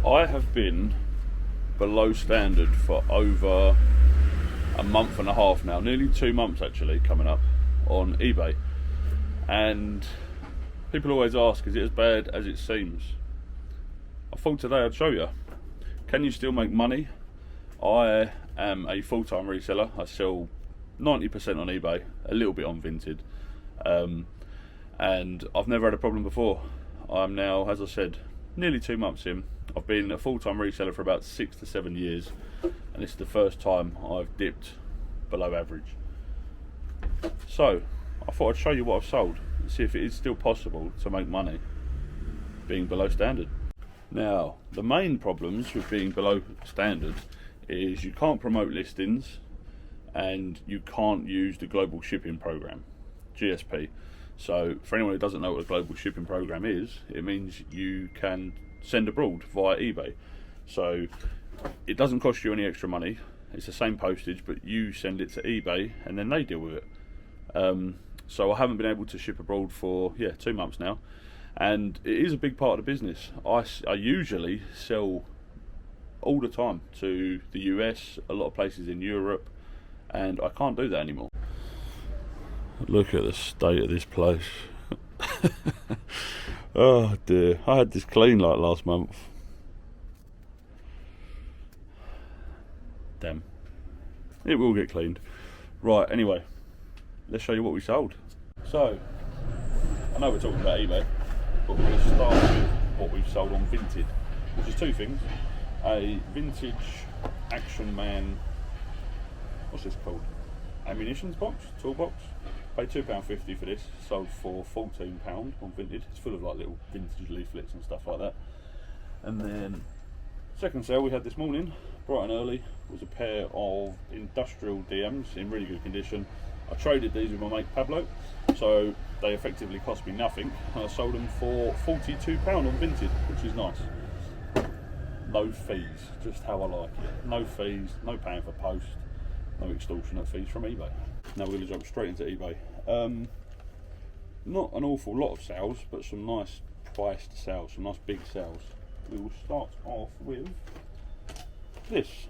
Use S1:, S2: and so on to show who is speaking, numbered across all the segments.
S1: I have been below standard for over a month and a half now, nearly 2 months actually, coming up on eBay. And people always ask, is it as bad as it seems? I thought today I'd show you. Can you still make money? I am a full-time reseller. I sell 90% on eBay, a little bit on Vinted, and I've never had a problem before. I'm now, as I said, nearly 2 months in. I've been a full-time reseller for about 6 to 7 years, and this is the first time I've dipped below average. So I thought I'd show you what I've sold and see if it is still possible to make money being below standard. Now, the main problems with being below standard is you can't promote listings and you can't use the global shipping program, GSP. So for anyone who doesn't know what a global shipping program is, it means you can send abroad via eBay. So it doesn't cost you any extra money. It's the same postage, but you send it to eBay and then they deal with it. So I haven't been able to ship abroad for 2 months now, and it is a big part of the business. I usually sell all the time to the US, a lot of places in Europe, and I can't do that anymore. Look at the state of this place. Oh dear, I had this clean like last month. Damn. It will get cleaned. Right, anyway, let's show you what we sold. So, I know we're talking about eBay, but we're going to start with what we've sold on Vinted, which is two things. A vintage Action Man, what's this called? Ammunitions box, toolbox. Paid £2.50 for this, sold for £14 on Vinted. It's full of like little vintage leaflets and stuff like that. And then second sale we had this morning, bright and early, was a pair of industrial DMs in really good condition. I traded these with my mate Pablo, so they effectively cost me nothing. I sold them for £42 on Vinted, which is nice. No fees, just how I like it. No fees, no paying for post, no extortionate fees from eBay. Now we're going to jump straight into eBay. Not an awful lot of sales, but some nice priced sales, some nice big sales. We will start off with this.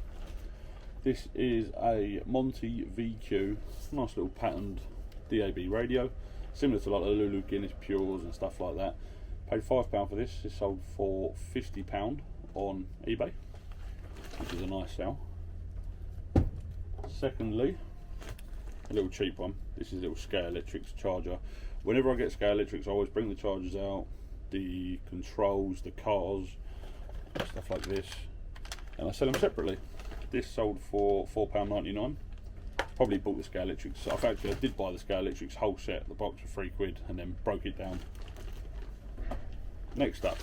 S1: This is a Monty VQ, nice little patterned DAB radio, similar to like the Lulu Guinness Pures and stuff like that. Paid £5 for this. It's sold for £50 on eBay, which is a nice sale. Secondly, a little cheap one. This is a little Scale Electrics charger. Whenever I get Scale Electrics, I always bring the chargers out, the controls, the cars, stuff like this, and I sell them separately. This sold for £4.99. Probably bought the Scale Electrics. I did buy the Scale Electrics whole set, the box for £3, and then broke it down. Next up,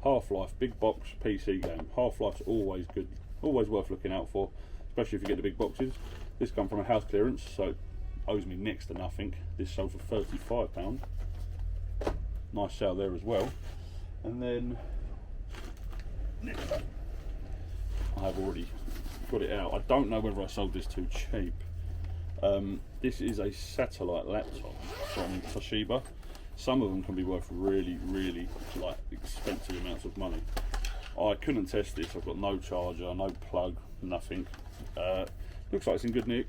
S1: Half-Life big box PC game. Half-Life's always good, always worth looking out for, especially if you get the big boxes. This come from a house clearance, so it owes me next to nothing. This sold for £35. Nice sale there as well. And then next up, I have already got it out. I don't know whether I sold this too cheap. This is a satellite laptop from Toshiba. Some of them can be worth really, really like expensive amounts of money. I couldn't test this. I've got no charger, no plug, nothing. Looks like it's in good nick.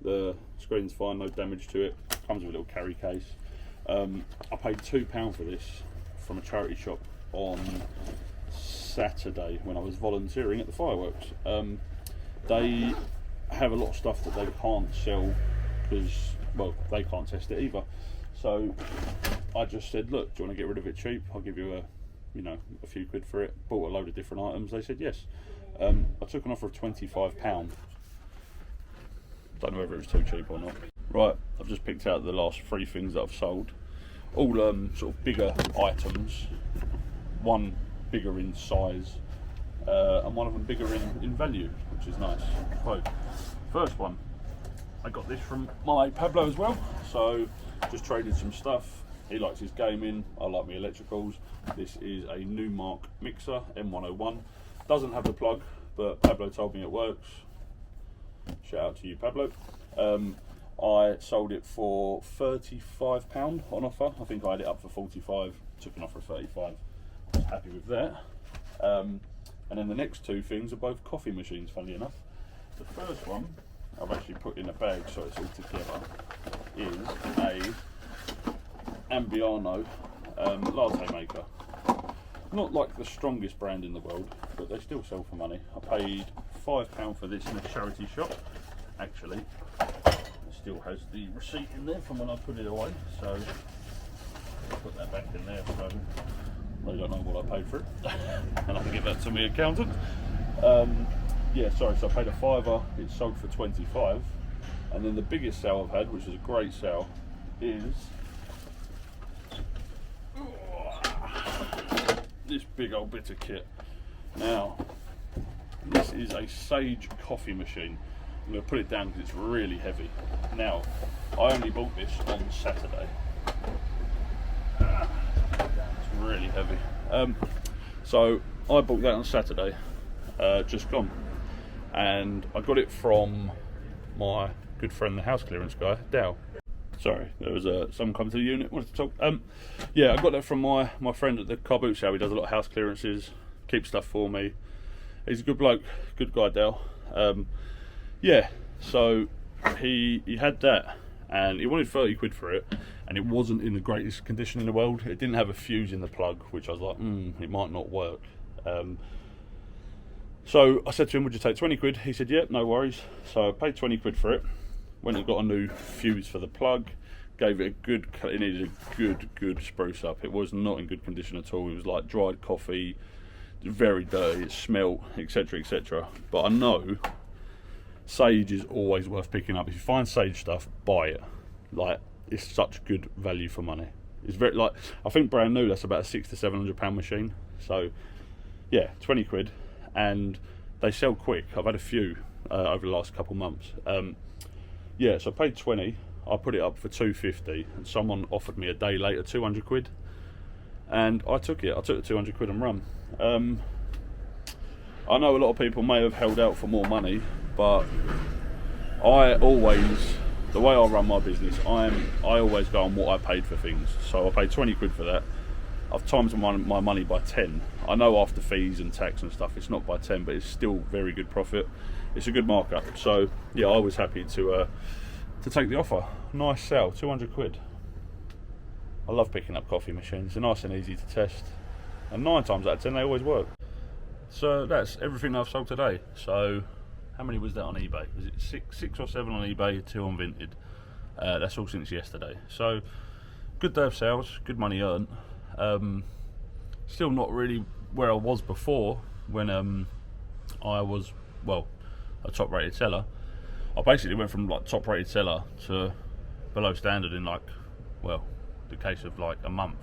S1: The screen's fine, no damage to it. Comes with a little carry case. I paid £2 for this from a charity shop on Saturday when I was volunteering at the fireworks. They have a lot of stuff that they can't sell because, well, they can't test it either. So I just said, look, do you want to get rid of it cheap? I'll give you a few quid for it. Bought a load of different items. They said yes. I took an offer of £25. Don't know whether it was too cheap or not. Right, I've just picked out the last 3 things that I've sold. All sort of bigger items. One bigger in size, and one of them bigger in value, which is nice. So, first one, I got this from my mate Pablo as well. So, just traded some stuff. He likes his gaming, I like my electricals. This is a Newmark mixer, M101. Doesn't have the plug, but Pablo told me it works. Shout out to you, Pablo. I sold it for £35 on offer. I think I had it up for 45, took an offer of 35. I was happy with that. And then the next two things are both coffee machines, funnily enough. The first one I've actually put in a bag so it's all together is a Ambiano latte maker. Not like the strongest brand in the world, but they still sell for money. I paid £5 for this in a charity shop. Actually, it still has the receipt in there from when I put it away, so I'll put that back in there so I don't know what I paid for it. And I can give that to my accountant. Yeah, sorry, so I paid a £5, it sold for 25. And then the biggest sale I've had, which is a great sale, is this big old bit of kit. Now, this is a Sage coffee machine. I'm going to put it down because it's really heavy. Now, I only bought this on Saturday. It's really heavy. So I bought that on Saturday, just gone, and I got it from my good friend, the house clearance guy, Dow. Sorry, there was someone come to the unit, wanted to talk. Yeah, I got that from my friend at the car boot sale. He does a lot of house clearances, keeps stuff for me. He's a good bloke, good guy, Dale. Yeah, so he had that, and he wanted 30 quid for it, and it wasn't in the greatest condition in the world. It didn't have a fuse in the plug, which I was like, it might not work. So I said to him, would you take 20 quid? He said, yep, no worries. So I paid 20 quid for it. Went and got a new fuse for the plug, gave it a good, it needed a good spruce up. It was not in good condition at all. It was like dried coffee, very dirty, it smelt, etc, etc. But I know Sage is always worth picking up. If you find Sage stuff, buy it. Like, it's such good value for money. It's very, like, I think brand new, that's about a £600 to £700 machine. So yeah, 20 quid, and they sell quick. I've had a few over the last couple months. Yeah, so I paid 20, I put it up for 250, and someone offered me a day later 200 quid, and I took it. I took the 200 quid and run. I know a lot of people may have held out for more money, but I always, the way I run my business, I always go on what I paid for things. So I paid 20 quid for that. I've times my money by 10. I know after fees and tax and stuff, it's not by 10, but it's still very good profit. It's a good markup. So yeah, I was happy to take the offer. Nice sale, 200 quid. I love picking up coffee machines. They're nice and easy to test, and 9 times out of 10 they always work. So that's everything I've sold today. So how many was that on eBay? Was it six or 7 on eBay, 2 on Vinted? That's all since yesterday. So good day of sales, good money earned. Still not really where I was before when I was, well, a top rated seller. I basically went from like top rated seller to below standard in like, well, the case of like a month.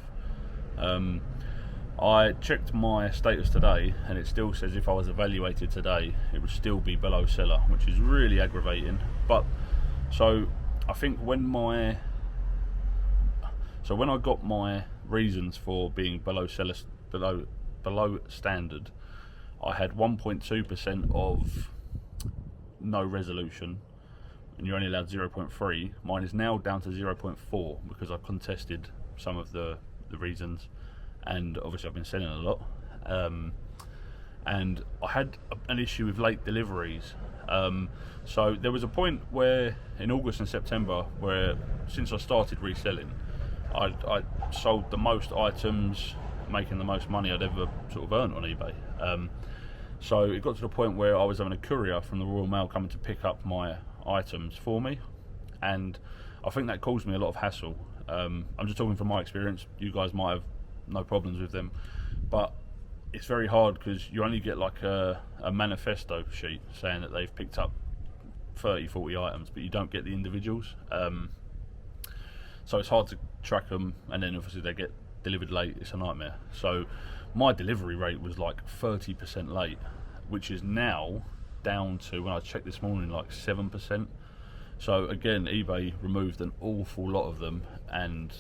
S1: I checked my status today, and it still says if I was evaluated today, it would still be below seller, which is really aggravating. But so I think when I got my reasons for being below seller, below standard, I had 1.2% of no resolution, and you're only allowed 0.3. Mine is now down to 0.4 because I contested some of the reasons, and obviously I've been selling a lot. And I had an issue with late deliveries. So there was a point where in August and September where, since I started reselling, I sold the most items, making the most money I'd ever sort of earned on eBay. So it got to the point where I was having a courier from the Royal Mail coming to pick up my items for me, and I think that caused me a lot of hassle. I'm just talking from my experience. You guys might have no problems with them, but it's very hard because you only get like a manifesto sheet saying that they've picked up 30-40 items, but you don't get the individuals. So it's hard to track them, and then obviously they get delivered late. It's a nightmare. So my delivery rate was like 30% late, which is now down to, when I checked this morning, like 7%. So again, eBay removed an awful lot of them, and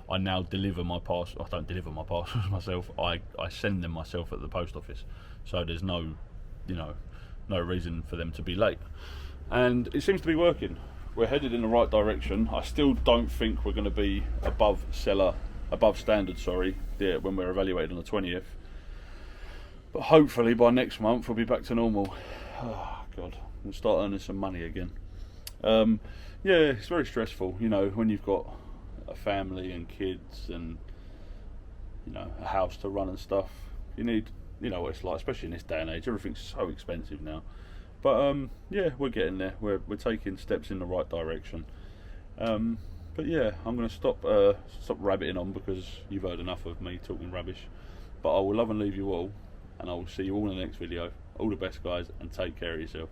S1: I now deliver my parcel. I don't deliver my parcels myself. I send them myself at the post office. So there's no reason for them to be late, and it seems to be working. We're headed in the right direction. I still don't think we're going to be above standard. Sorry, yeah, when we're evaluated on the 20th. But hopefully by next month we'll be back to normal. Oh God, we'll start earning some money again. Yeah, it's very stressful, you know, when you've got a family and kids and, you know, a house to run and stuff. You need, you know what it's like, especially in this day and age. Everything's so expensive now. But yeah, we're getting there. We're taking steps in the right direction. But yeah, I'm going to stop rabbiting on, because you've heard enough of me talking rubbish. But I will love and leave you all, and I will see you all in the next video. All the best, guys, and take care of yourself.